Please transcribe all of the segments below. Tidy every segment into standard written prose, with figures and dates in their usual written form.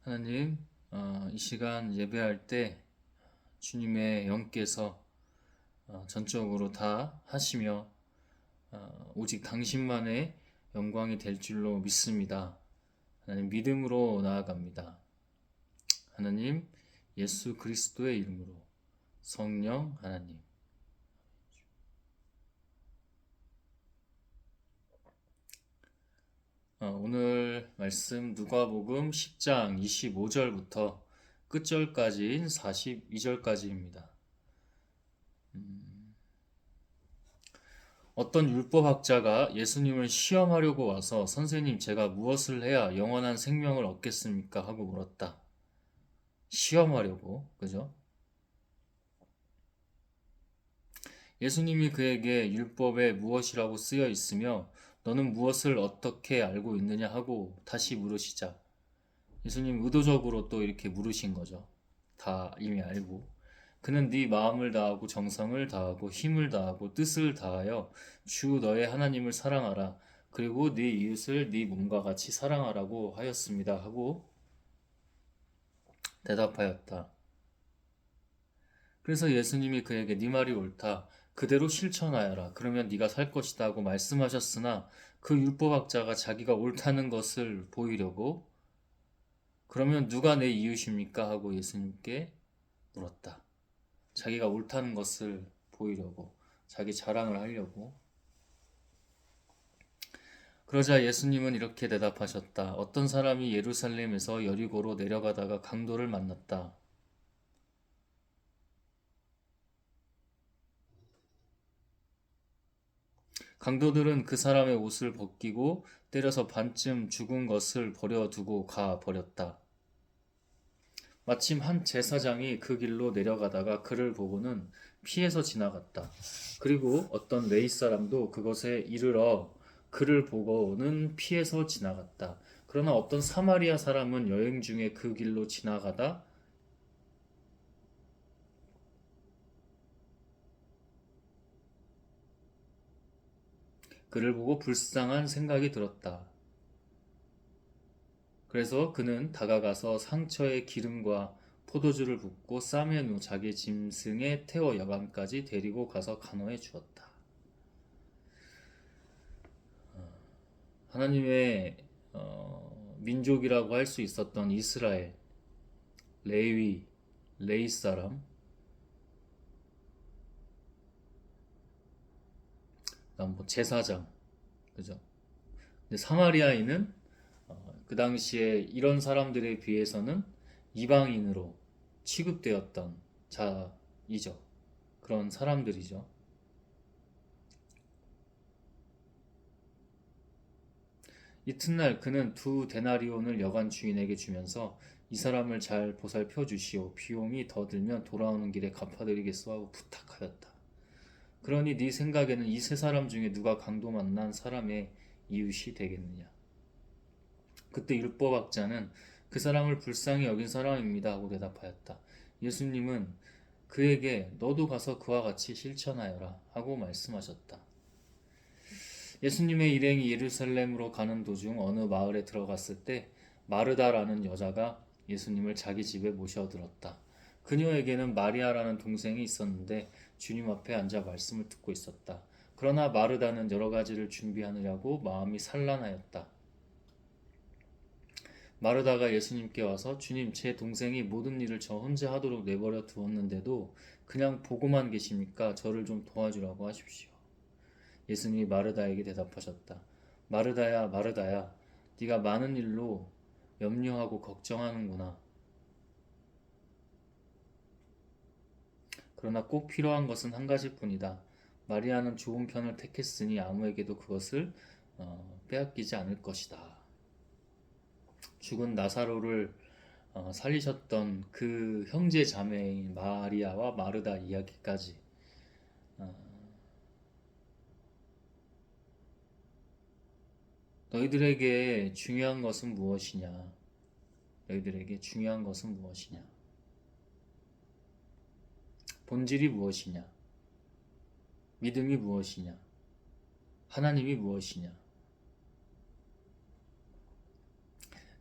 하나님, 이 시간 예배할 때 주님의 영께서 전적으로 다 하시며 오직 당신만의 영광이 될 줄로 믿습니다. 하나님, 믿음으로 나아갑니다. 하나님, 예수 그리스도의 이름으로 성령 하나님. 오늘 말씀 누가복음 10장 25절부터 끝절까지인 42절까지입니다. 어떤 율법학자가 예수님을 시험하려고 와서 선생님, 제가 무엇을 해야 영원한 생명을 얻겠습니까? 하고 물었다. 시험하려고, 그죠? 예수님이 그에게 율법에 무엇이라고 쓰여 있으며 너는 무엇을 어떻게 알고 있느냐 하고 다시 물으시자 예수님 의도적으로 또 이렇게 물으신 거죠. 다 이미 알고. 그는 네 마음을 다하고 정성을 다하고 힘을 다하고 뜻을 다하여 주 너의 하나님을 사랑하라. 그리고 네 이웃을 네 몸과 같이 사랑하라고 하였습니다. 하고 대답하였다. 그래서 예수님이 그에게 네 말이 옳다. 그대로 실천하여라. 그러면 네가 살 것이다 하고 말씀하셨으나 그 율법학자가 자기가 옳다는 것을 보이려고 그러면 누가 내 이웃입니까? 하고 예수님께 물었다. 자기가 옳다는 것을 보이려고, 자기 자랑을 하려고. 그러자 예수님은 이렇게 대답하셨다. 어떤 사람이 예루살렘에서 여리고로 내려가다가 강도를 만났다. 강도들은 그 사람의 옷을 벗기고 때려서 반쯤 죽은 것을 버려두고 가 버렸다. 마침 한 제사장이 그 길로 내려가다가 그를 보고는 피해서 지나갔다. 그리고 어떤 레위 사람도 그것에 이르러 그를 보고는 피해서 지나갔다. 그러나 어떤 사마리아 사람은 여행 중에 그 길로 지나가다 그를 보고 불쌍한 생각이 들었다. 그래서 그는 다가가서 상처에 기름과 포도주를 붓고 싸맨 후 자기 짐승에 태워 여관까지 데리고 가서 간호해 주었다. 하나님의 민족이라고 할 수 있었던 이스라엘, 레위, 레이 사람, 그다음 뭐 제사장, 그죠? 근데 사마리아인은 그 당시에 이런 사람들에 비해서는 이방인으로 취급되었던 자이죠. 그런 사람들이죠. 이튿날 그는 두 데나리온을 여관 주인에게 주면서 이 사람을 잘 보살펴 주시오. 비용이 더 들면 돌아오는 길에 갚아드리겠소 하고 부탁하였다. 그러니 네 생각에는 이 세 사람 중에 누가 강도 만난 사람의 이웃이 되겠느냐? 그때 율법학자는 그 사람을 불쌍히 여긴 사람입니다 하고 대답하였다. 예수님은 그에게 너도 가서 그와 같이 실천하여라 하고 말씀하셨다. 예수님의 일행이 예루살렘으로 가는 도중 어느 마을에 들어갔을 때 마르다라는 여자가 예수님을 자기 집에 모셔들었다. 그녀에게는 마리아라는 동생이 있었는데 주님 앞에 앉아 말씀을 듣고 있었다. 그러나 마르다는 여러 가지를 준비하느라고 마음이 산란하였다. 마르다가 예수님께 와서 주님, 제 동생이 모든 일을 저 혼자 하도록 내버려 두었는데도 그냥 보고만 계십니까? 저를 좀 도와주라고 하십시오. 예수님이 마르다에게 대답하셨다. 마르다야, 마르다야, 네가 많은 일로 염려하고 걱정하는구나. 그러나 꼭 필요한 것은 한 가지뿐이다. 마리아는 좋은 편을 택했으니 아무에게도 그것을 빼앗기지 않을 것이다. 죽은 나사로를 살리셨던 그 형제 자매인 마리아와 마르다 이야기까지 너희들에게 중요한 것은 무엇이냐? 너희들에게 중요한 것은 무엇이냐? 본질이 무엇이냐? 믿음이 무엇이냐? 하나님이 무엇이냐?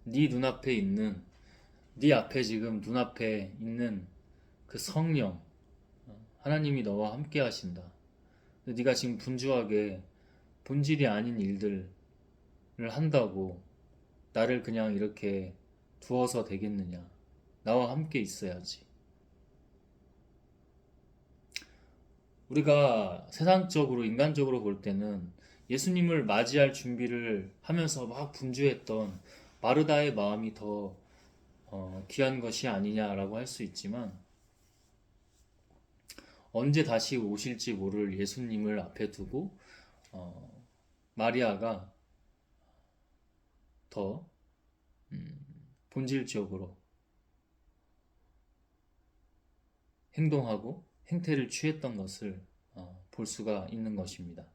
네 눈앞에 있는 네 앞에 지금 눈앞에 있는 그 성령, 하나님이 너와 함께 하신다. 근데 네가 지금 분주하게 본질이 아닌 일들을 한다고 나를 그냥 이렇게 두어서 되겠느냐. 나와 함께 있어야지. 우리가 세상적으로, 인간적으로 볼 때는 예수님을 맞이할 준비를 하면서 막 분주했던 마르다의 마음이 더 귀한 것이 아니냐라고 할 수 있지만, 언제 다시 오실지 모를 예수님을 앞에 두고 어, 마리아가 더 본질적으로 행동하고 행태를 취했던 것을 볼 수가 있는 것입니다.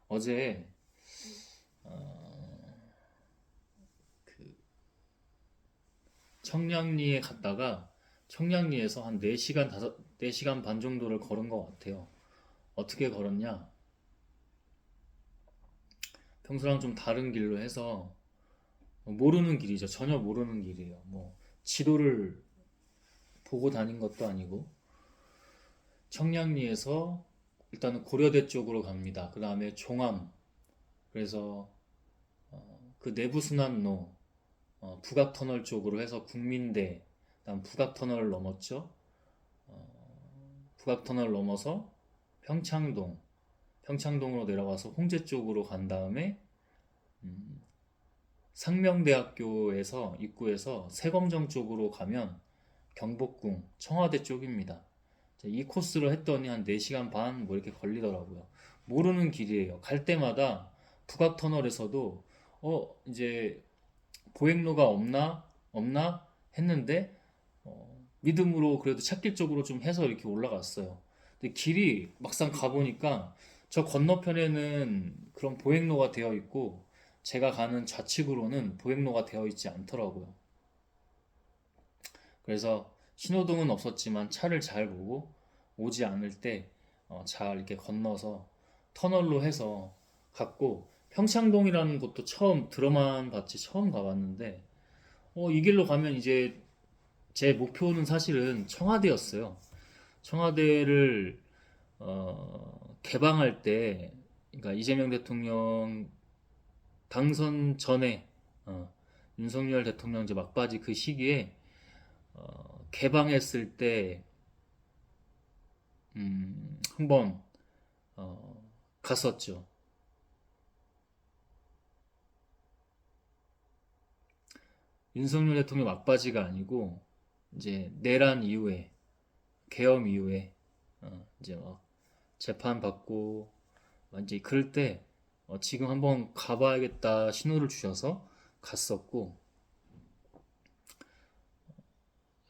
어제 그 청량리에 갔다가 청량리에서 한 4시간, 4시간 반 정도를 걸은 것 같아요. 어떻게 걸었냐? 평소랑 좀 다른 길로 해서 모르는 길이죠. 전혀 모르는 길이에요. 뭐 지도를 보고 다닌 것도 아니고 청량리에서 일단은 고려대 쪽으로 갑니다. 그 다음에 종암, 그래서 그 내부순환로 북악터널 쪽으로 해서 국민대, 그다음 북악터널을 넘었죠. 북악터널 넘어서 평창동, 평창동으로 내려가서 홍제 쪽으로 간 다음에 상명대학교에서 입구에서 세검정 쪽으로 가면 경복궁, 청와대 쪽입니다. 이 코스를 했더니 한 4시간 반 뭐 이렇게 걸리더라고요. 모르는 길이에요. 갈 때마다 북악터널에서도 이제 보행로가 없나 했는데 믿음으로 그래도 찾길 쪽으로 좀 해서 이렇게 올라갔어요. 근데 길이 막상 가보니까 저 건너편에는 그런 보행로가 되어 있고 제가 가는 좌측으로는 보행로가 되어 있지 않더라고요. 그래서 신호등은 없었지만 차를 잘 보고 오지 않을 때 잘 이렇게 건너서 터널로 해서 갔고, 평창동이라는 곳도 처음 들어만 봤지 처음 가봤는데 이 길로 가면 이제 제 목표는 사실은 청와대였어요. 청와대를 개방할 때, 그러니까 이재명 대통령 당선 전에 윤석열 대통령 이제 막바지 그 시기에 개방했을 때 한번 갔었죠. 윤석열 대통령 막바지가 아니고 이제 내란 이후에, 계엄 이후에 이제 막 재판 받고 이제 그럴 때 지금 한번 가봐야겠다 신호를 주셔서 갔었고,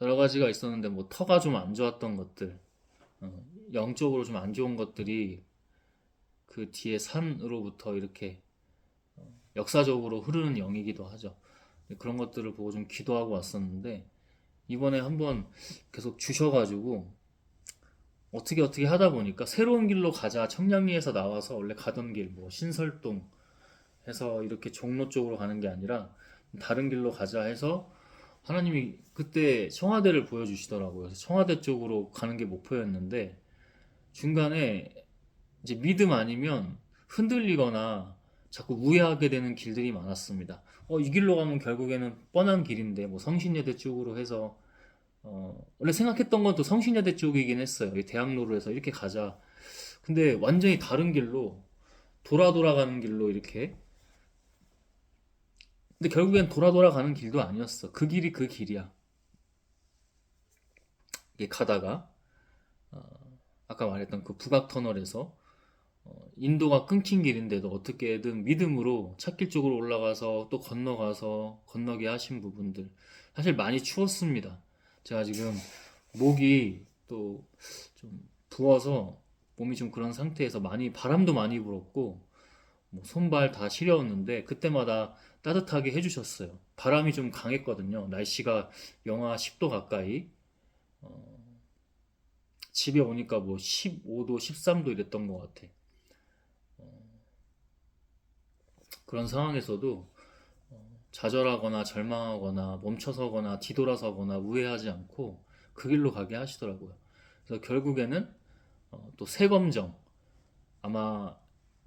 여러 가지가 있었는데 뭐 터가 좀 안 좋았던 것들, 영적으로 좀 안 좋은 것들이 그 뒤에 산으로부터 이렇게 역사적으로 흐르는 영이기도 하죠. 그런 것들을 보고 좀 기도하고 왔었는데 이번에 한번 계속 주셔가지고 어떻게 하다 보니까 새로운 길로 가자, 청량리에서 나와서 원래 가던 길 뭐 신설동 해서 이렇게 종로 쪽으로 가는 게 아니라 다른 길로 가자 해서 하나님이 그때 청와대를 보여주시더라고요. 그래서 청와대 쪽으로 가는 게 목표였는데 중간에 이제 믿음 아니면 흔들리거나 자꾸 우회하게 되는 길들이 많았습니다. 이 길로 가면 결국에는 뻔한 길인데 뭐 성신여대 쪽으로 해서 원래 생각했던 건 또 성신여대 쪽이긴 했어요. 이 대학로로 해서 이렇게 가자. 근데 완전히 다른 길로 돌아가는 길로 이렇게. 근데 결국엔 돌아가는 길도 아니었어. 그 길이 그 길이야. 이게 가다가 아까 말했던 그 북악터널에서 인도가 끊긴 길인데도 어떻게든 믿음으로 찻길 쪽으로 올라가서 또 건너가서 건너게 하신 부분들, 사실 많이 추웠습니다. 제가 지금 목이 또 좀 부어서 몸이 좀 그런 상태에서 많이 바람도 많이 불었고 뭐 손발 다 시려웠는데 그때마다 따뜻하게 해주셨어요. 바람이 좀 강했거든요. 날씨가 영하 10도 가까이, 집에 오니까 뭐 15도 13도 이랬던 것 같아. 그런 상황에서도 좌절하거나 절망하거나 멈춰서거나 뒤돌아서거나 우회하지 않고 그 길로 가게 하시더라고요. 그래서 결국에는 또 세검정, 아마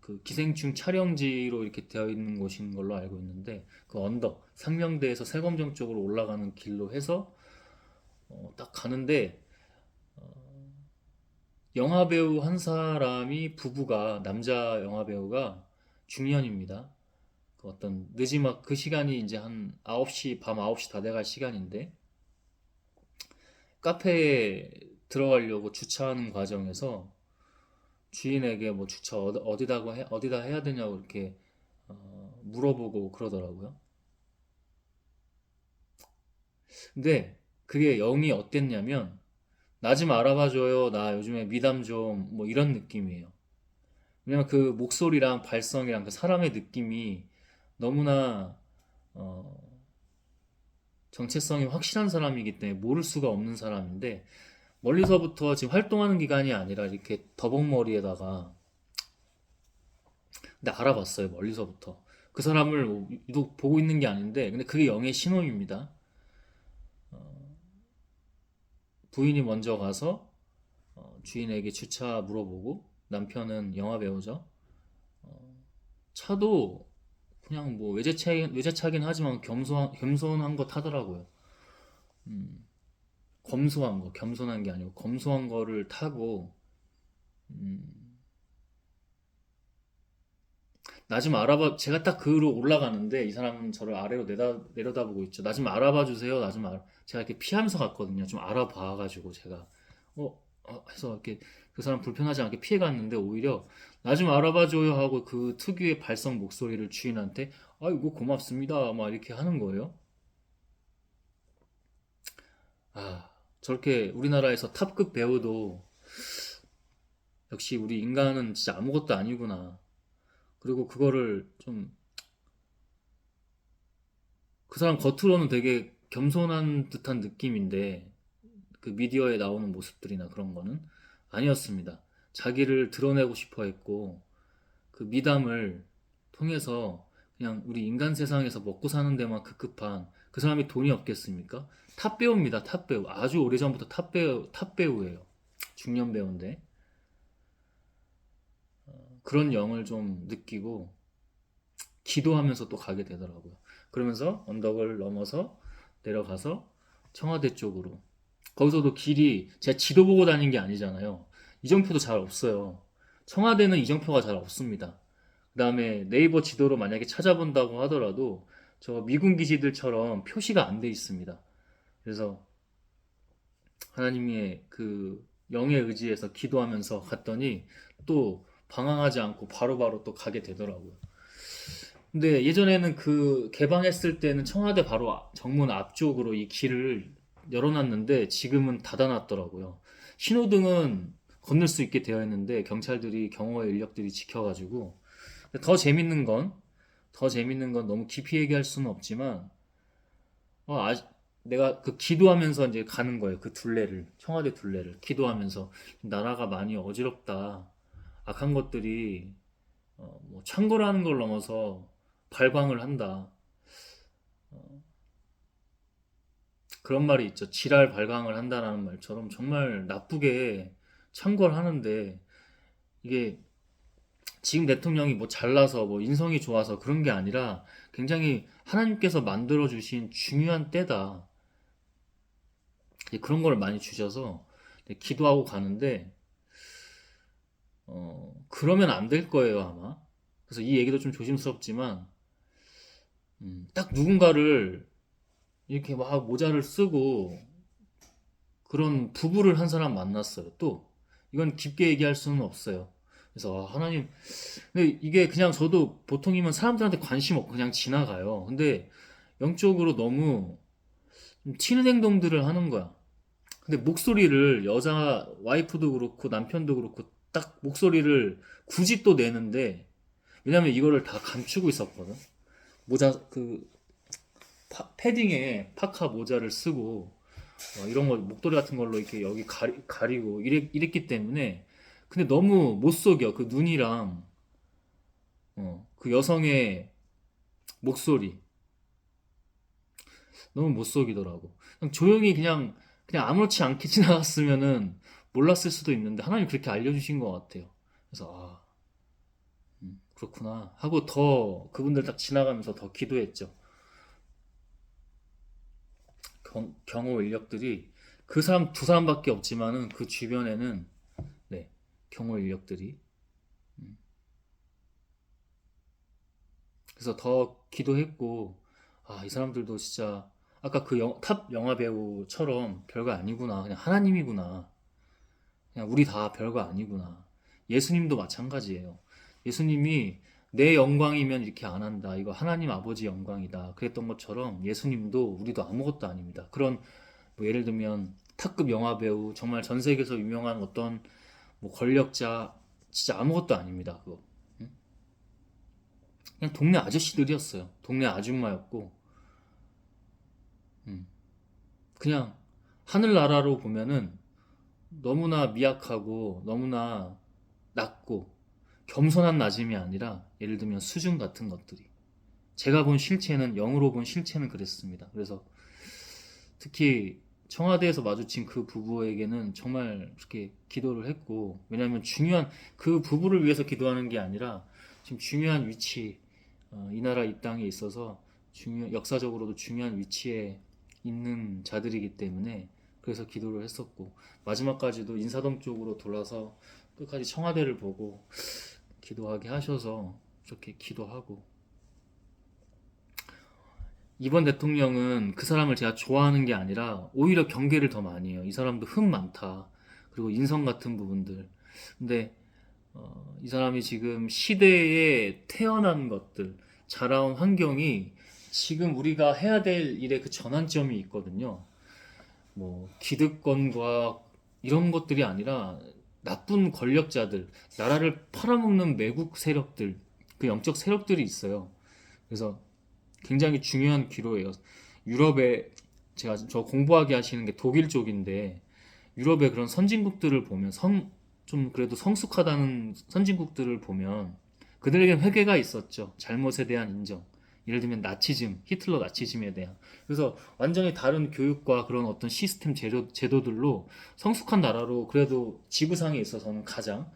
그 기생충 촬영지로 이렇게 되어 있는 곳인 걸로 알고 있는데, 그 언덕 상명대에서 세검정 쪽으로 올라가는 길로 해서 딱 가는데, 영화 배우 한 사람이, 부부가, 남자 영화 배우가 중년입니다. 그 어떤 늦지막 그 시간이 이제 한 9시, 밤 9시 다 돼갈 시간인데, 카페에 들어가려고 주차하는 과정에서 주인에게 뭐 주차 어디다 해야 되냐고 이렇게 물어보고 그러더라고요. 근데 그게 영이 어땠냐면, 나 좀 알아봐줘요, 나 요즘에 미담 좀, 뭐 이런 느낌이에요. 왜냐면 그 목소리랑 발성이랑 그 사람의 느낌이 너무나 어, 정체성이 확실한 사람이기 때문에 모를 수가 없는 사람인데, 멀리서부터 지금 활동하는 기간이 아니라 이렇게 더벅머리에다가, 근데 알아봤어요, 멀리서부터. 그 사람을 뭐 유독 보고 있는 게 아닌데, 근데 그게 영의 신호입니다. 부인이 먼저 가서 주인에게 주차 물어보고, 남편은 영화 배우죠. 차도 그냥 뭐 외제차긴 하지만 겸손한 거 타더라고요. 검소한 거, 겸손한 게 아니고 검소한 거를 타고, 나 좀 알아봐, 제가 딱 그로 올라가는데 이 사람은 저를 아래로 내려다보고 있죠. 나 좀 알아봐 주세요. 제가 이렇게 피하면서 갔거든요. 좀 알아봐가지고 제가 해서 이렇게 그 사람 불편하지 않게 피해 갔는데, 오히려 나 좀 알아봐 줘요 하고 그 특유의 발성 목소리를 주인한테, 아이고 고맙습니다 막 이렇게 하는 거예요. 아, 저렇게 우리나라에서 탑급 배우도 역시 우리 인간은 진짜 아무것도 아니구나. 그리고 그거를 좀, 그 사람 겉으로는 되게 겸손한 듯한 느낌인데, 그 미디어에 나오는 모습들이나 그런 거는 아니었습니다. 자기를 드러내고 싶어 했고, 그 미담을 통해서 그냥 우리 인간 세상에서 먹고 사는 데만 급급한, 그 사람이 돈이 없겠습니까? 탑 배우입니다, 탑 배우. 아주 오래전부터 탑 배우예요. 중년 배우인데. 그런 영을 좀 느끼고 기도하면서 또 가게 되더라고요. 그러면서 언덕을 넘어서 내려가서 청와대 쪽으로. 거기서도 길이, 제가 지도 보고 다닌 게 아니잖아요. 이정표도 잘 없어요. 청와대는 이정표가 잘 없습니다. 그 다음에 네이버 지도로 만약에 찾아본다고 하더라도 저 미군 기지들처럼 표시가 안 돼 있습니다. 그래서 하나님의 그 영의 의지에서 기도하면서 갔더니 또 방황하지 않고 바로바로 또 가게 되더라고요. 근데 예전에는 그 개방했을 때는 청와대 바로 정문 앞쪽으로 이 길을 열어놨는데, 지금은 닫아놨더라고요. 신호등은 건널 수 있게 되어 있는데 경찰들이, 경호의 인력들이 지켜가지고. 더 재밌는 건 더 재밌는 건 너무 깊이 얘기할 수는 없지만, 어, 아, 내가 그 기도하면서 이제 가는 거예요. 그 둘레를, 청와대 둘레를 기도하면서, 나라가 많이 어지럽다. 악한 것들이 뭐 창궐하는 걸 넘어서 발광을 한다. 그런 말이 있죠. 지랄 발광을 한다라는 말처럼 정말 나쁘게 창궐하는데, 이게 지금 대통령이 뭐 잘나서 뭐 인성이 좋아서 그런 게 아니라 굉장히 하나님께서 만들어 주신 중요한 때다. 그런 걸 많이 주셔서 기도하고 가는데, 그러면 안 될 거예요, 아마. 그래서 이 얘기도 좀 조심스럽지만, 딱 누군가를 이렇게 막 모자를 쓰고 그런 부부를 한 사람 만났어요. 또 이건 깊게 얘기할 수는 없어요. 그래서 하나님, 근데 이게 그냥 저도 보통이면 사람들한테 관심 없고 그냥 지나가요. 근데 영적으로 너무 튀는 행동들을 하는 거야. 근데 목소리를, 여자 와이프도 그렇고 남편도 그렇고 딱 목소리를 굳이 또 내는데, 왜냐면 이거를 다 감추고 있었거든. 모자, 그 패딩에 파카 모자를 쓰고 이런 거 목도리 같은 걸로 이렇게 여기 가리고 이랬기 때문에. 근데 너무 못 속여, 그 눈이랑 그 여성의 목소리 너무 못 속이더라고. 그냥 조용히 그냥 아무렇지 않게 지나갔으면은 몰랐을 수도 있는데 하나님 그렇게 알려주신 것 같아요. 그래서 그렇구나 하고 더 그분들 딱 지나가면서 더 기도했죠. 경호 인력들이 그 사람 두 사람밖에 없지만은 그 주변에는 네, 경호 인력들이 그래서 더 기도했고 이 사람들도 진짜 아까 그 탑 영화 배우처럼 별거 아니구나. 그냥 하나님이구나. 그냥 우리 다 별거 아니구나. 예수님도 마찬가지예요. 예수님이 내 영광이면 이렇게 안 한다. 이거 하나님 아버지 영광이다. 그랬던 것처럼 예수님도 우리도 아무것도 아닙니다. 그런 뭐 예를 들면 탑급 영화 배우 정말 전 세계에서 유명한 어떤 뭐 권력자 진짜 아무것도 아닙니다. 그거. 응? 그냥 동네 아저씨들이었어요. 동네 아줌마였고 그냥 하늘나라로 보면은 너무나 미약하고 너무나 낮고 겸손한 낮음이 아니라 예를 들면 수준 같은 것들이 제가 본 실체는 영으로 본 실체는 그랬습니다. 그래서 특히 청와대에서 마주친 그 부부에게는 정말 그렇게 기도를 했고 왜냐하면 중요한 그 부부를 위해서 기도하는 게 아니라 지금 중요한 위치 이 나라 이 땅에 있어서 역사적으로도 중요한 위치에 있는 자들이기 때문에 그래서 기도를 했었고 마지막까지도 인사동 쪽으로 돌아서 끝까지 청와대를 보고 기도하게 하셔서 이렇게 기도하고 이번 대통령은 그 사람을 제가 좋아하는 게 아니라 오히려 경계를 더 많이 해요. 이 사람도 흠 많다. 그리고 인성 같은 부분들. 근데 이 사람이 지금 시대에 태어난 것들, 자라온 환경이 지금 우리가 해야 될 일의 그 전환점이 있거든요. 뭐 기득권과 이런 것들이 아니라 나쁜 권력자들, 나라를 팔아먹는 매국 세력들, 그 영적 세력들이 있어요. 그래서 굉장히 중요한 기로예요. 유럽에 제가 저 공부하게 하시는 게 독일 쪽인데 유럽의 그런 선진국들을 보면 좀 그래도 성숙하다는 선진국들을 보면 그들에겐 회개가 있었죠. 잘못에 대한 인정. 예를 들면 나치즘, 히틀러 나치즘에 대한. 그래서 완전히 다른 교육과 그런 어떤 시스템 제도들로 성숙한 나라로 그래도 지구상에 있어서는 가장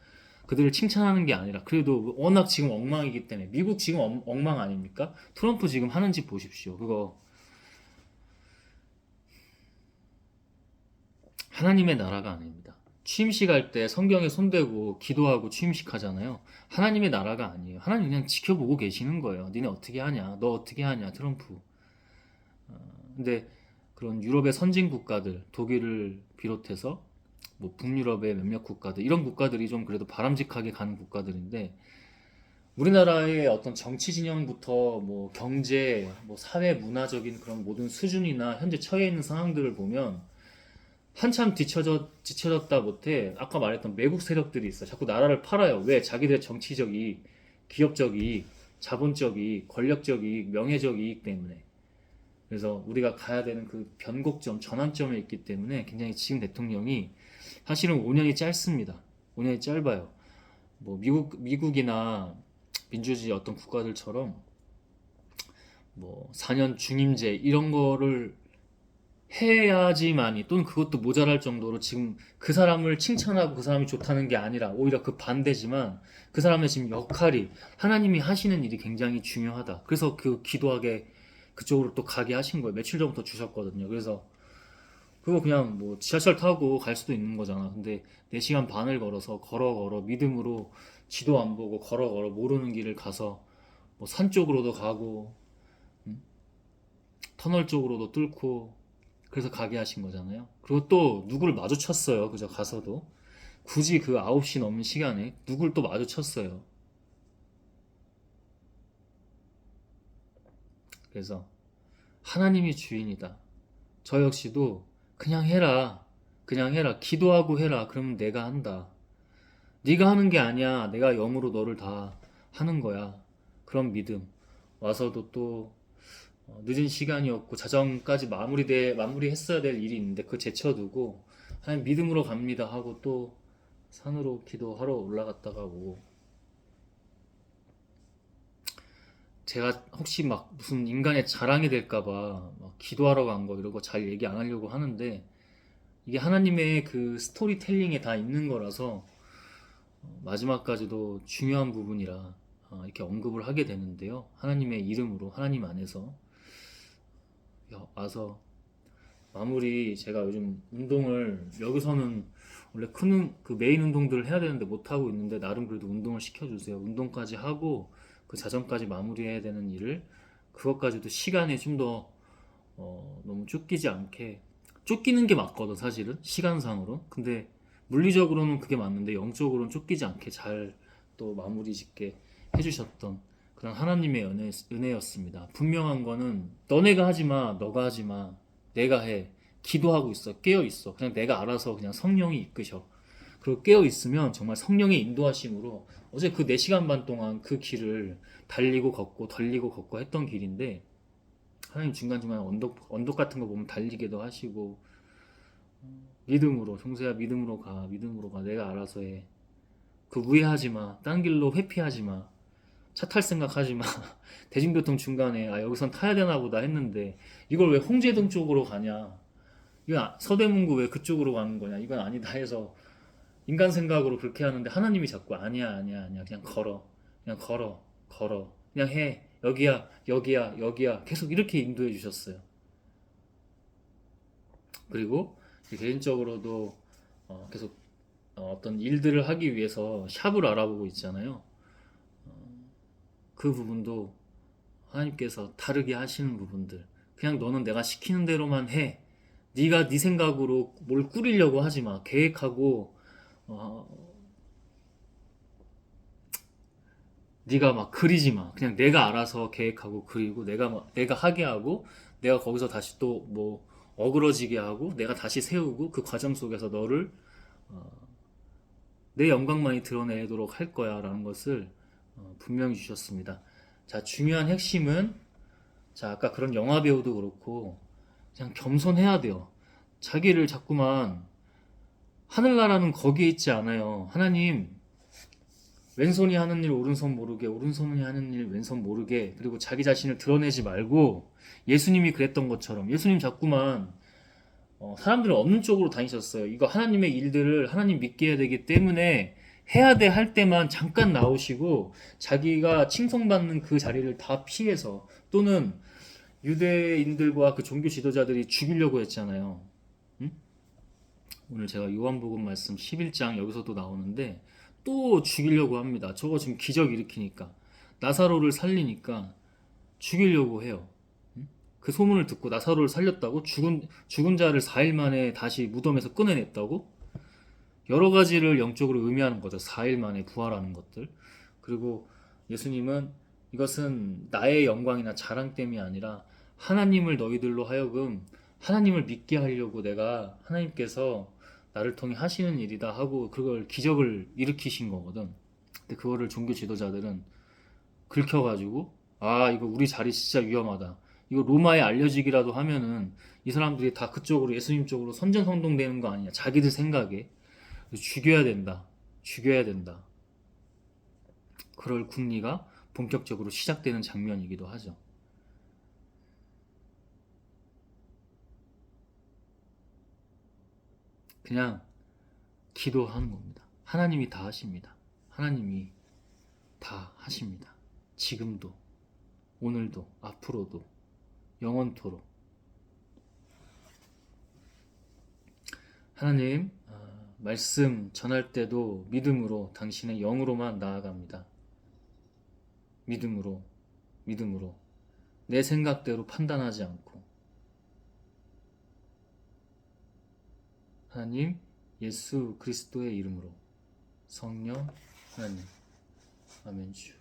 그들을 칭찬하는 게 아니라 그래도 워낙 지금 엉망이기 때문에 미국 지금 엉망 아닙니까? 트럼프 지금 하는 짓 보십시오. 그거 하나님의 나라가 아닙니다. 취임식 할 때 성경에 손대고 기도하고 취임식 하잖아요. 하나님의 나라가 아니에요. 하나님 그냥 지켜보고 계시는 거예요. 니네 어떻게 하냐? 너 어떻게 하냐? 트럼프. 근데 그런 유럽의 선진 국가들, 독일을 비롯해서 뭐 북유럽의 몇몇 국가들, 이런 국가들이 좀 그래도 바람직하게 가는 국가들인데 우리나라의 어떤 정치 진영부터 뭐 경제, 뭐 사회 문화적인 그런 모든 수준이나 현재 처해 있는 상황들을 보면 한참 뒤처졌다 못해 아까 말했던 매국 세력들이 있어. 자꾸 나라를 팔아요. 왜? 자기들의 정치적 이익, 기업적 이익, 자본적 이익, 권력적 이익, 명예적 이익 때문에. 그래서 우리가 가야 되는 그 변곡점, 전환점에 있기 때문에 굉장히 지금 대통령이 사실은 5년이 짧습니다. 5년이 짧아요. 뭐 미국이나 민주주의 어떤 국가들처럼 뭐 4년 중임제 이런 거를 해야지만이 또는 그것도 모자랄 정도로 지금 그 사람을 칭찬하고 그 사람이 좋다는 게 아니라 오히려 그 반대지만 그 사람의 지금 역할이 하나님이 하시는 일이 굉장히 중요하다. 그래서 그 기도하게 그쪽으로 또 가게 하신 거예요. 며칠 전부터 주셨거든요. 그래서 그거 그냥 뭐 지하철 타고 갈 수도 있는 거잖아. 근데 4시간 반을 걸어서 걸어 믿음으로 지도 안 보고 걸어 모르는 길을 가서 뭐 산 쪽으로도 가고 터널 쪽으로도 뚫고 그래서 가게 하신 거잖아요. 그리고 또 누구를 마주쳤어요. 그저 가서도 굳이 그 9시 넘는 시간에 누굴 또 마주쳤어요. 그래서 하나님이 주인이다. 저 역시도 그냥 해라. 그냥 해라. 기도하고 해라. 그러면 내가 한다. 네가 하는 게 아니야. 내가 영으로 너를 다 하는 거야. 그런 믿음. 와서도 또 늦은 시간이었고 자정까지 마무리했어야 될 일이 있는데 그거 제쳐두고 하나님 믿음으로 갑니다 하고 또 산으로 기도하러 올라갔다가 오고 제가 혹시 막 무슨 인간의 자랑이 될까봐 막 기도하러 간 거 이런 거 잘 얘기 안 하려고 하는데 이게 하나님의 그 스토리텔링에 다 있는 거라서 마지막까지도 중요한 부분이라 이렇게 언급을 하게 되는데요. 하나님의 이름으로 하나님 안에서 와서 마무리 제가 요즘 운동을 여기서는 원래 큰 그 메인 운동들을 해야 되는데 못 하고 있는데 나름 그래도 운동을 시켜주세요. 운동까지 하고 그 자정까지 마무리해야 되는 일을 그것까지도 시간에 좀 더 너무 쫓기지 않게 쫓기는 게 맞거든 사실은 시간상으로. 근데 물리적으로는 그게 맞는데 영적으로는 쫓기지 않게 잘 또 마무리 짓게 해주셨던 그런 하나님의 은혜였습니다. 분명한 거는 너네가 하지 마, 너가 하지 마, 내가 해. 기도하고 있어, 깨어 있어. 그냥 내가 알아서 그냥 성령이 이끄셔. 그리고 깨어 있으면 정말 성령의 인도하심으로 어제 그 4시간 반 동안 그 길을 달리고 걷고 달리고 걷고 했던 길인데 하나님 중간중간 언덕 같은 거 보면 달리기도 하시고 믿음으로 종세야 믿음으로 가 내가 알아서 해. 그 무해하지 마. 딴 길로 회피하지 마. 차 탈 생각하지 마. 대중교통 중간에 여기선 타야 되나 보다 했는데 이걸 왜 홍제동 쪽으로 가냐. 이건 서대문구 왜 그쪽으로 가는 거냐. 이건 아니다 해서 인간 생각으로 그렇게 하는데 하나님이 자꾸 아니야 그냥 걸어 그냥 해. 여기야 계속 이렇게 인도해 주셨어요. 그리고 개인적으로도 계속 어떤 일들을 하기 위해서 샵을 알아보고 있잖아요. 그 부분도 하나님께서 다르게 하시는 부분들. 그냥 너는 내가 시키는 대로만 해. 네가 네 생각으로 뭘 꾸리려고 하지 마. 계획하고 어, 네가 막 그리지 마. 그냥 내가 알아서 계획하고 그리고 내가 하게 하고 내가 거기서 다시 또 뭐 어그러지게 하고 내가 다시 세우고 그 과정 속에서 너를 내 영광만이 드러내도록 할 거야라는 것을 분명히 주셨습니다. 자, 중요한 핵심은 자, 아까 그런 영화 배우도 그렇고 그냥 겸손해야 돼요. 자기를 자꾸만 하늘나라는 거기에 있지 않아요. 하나님 왼손이 하는 일 오른손 모르게 오른손이 하는 일 왼손 모르게 그리고 자기 자신을 드러내지 말고 예수님이 그랬던 것처럼 예수님 자꾸만 사람들은 없는 쪽으로 다니셨어요. 이거 하나님의 일들을 하나님 믿게 해야 되기 때문에 해야 돼 할 때만 잠깐 나오시고 자기가 칭송받는 그 자리를 다 피해서 또는 유대인들과 그 종교 지도자들이 죽이려고 했잖아요. 응? 오늘 제가 요한복음 말씀 11장 여기서도 나오는데 또 죽이려고 합니다. 저거 지금 기적 일으키니까 나사로를 살리니까 죽이려고 해요. 그 소문을 듣고 나사로를 살렸다고 죽은 자를 4일 만에 다시 무덤에서 꺼내냈다고 여러 가지를 영적으로 의미하는 거죠. 4일 만에 부활하는 것들. 그리고 예수님은 이것은 나의 영광이나 자랑 때문이 아니라 하나님을 너희들로 하여금 하나님을 믿게 하려고 내가 하나님께서 나를 통해 하시는 일이다 하고 그걸 기적을 일으키신 거거든. 근데 그거를 종교 지도자들은 긁혀가지고 이거 우리 자리 진짜 위험하다. 이거 로마에 알려지기라도 하면은 이 사람들이 다 그쪽으로 예수님 쪽으로 선전성동되는 거 아니냐. 자기들 생각에. 죽여야 된다. 죽여야 된다. 그럴 궁리가 본격적으로 시작되는 장면이기도 하죠. 그냥 기도하는 겁니다. 하나님이 다 하십니다. 하나님이 다 하십니다. 지금도, 오늘도, 앞으로도, 영원토록. 하나님, 말씀 전할 때도 믿음으로 당신의 영으로만 나아갑니다. 믿음으로, 믿음으로. 내 생각대로 판단하지 않고. 하나님, 예수 그리스도의 이름으로. 성령, 하나님. 아멘 주.